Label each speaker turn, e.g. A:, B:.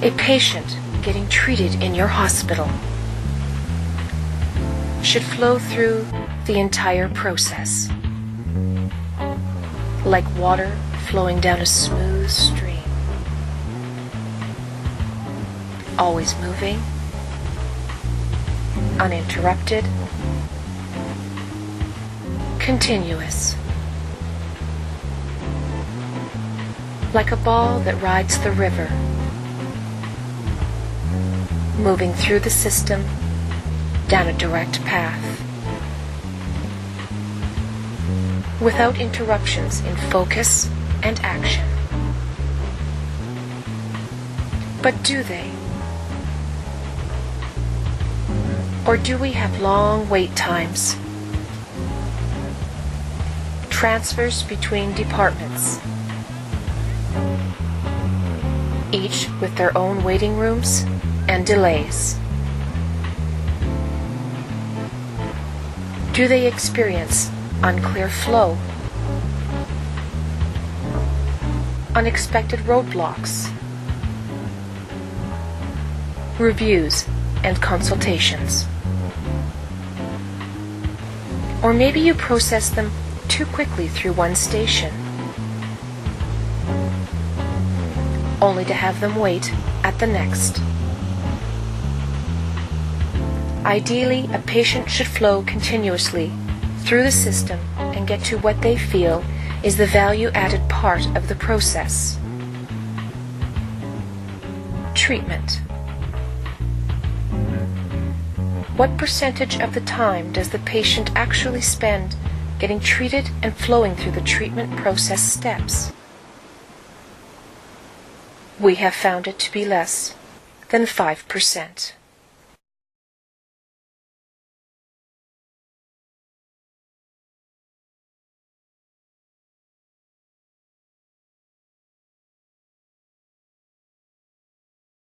A: A patient getting treated in your hospital should flow through the entire process, like water flowing down a smooth stream, always moving, uninterrupted, continuous, like a ball that rides the river, moving through the system down a direct path, without interruptions in focus and action. But do they? Or do we have long wait times? Transfers between departments, each with their own waiting rooms and delays. Do they experience unclear flow, unexpected roadblocks, reviews and consultations? Or maybe you process them too quickly through one station, only to have them wait at the next. Ideally, a patient should flow continuously through the system and get to what they feel is the value-added part of the process. Treatment. What percentage of the time does the patient actually spend getting treated and flowing through the treatment process steps? We have found it to be less than 5%.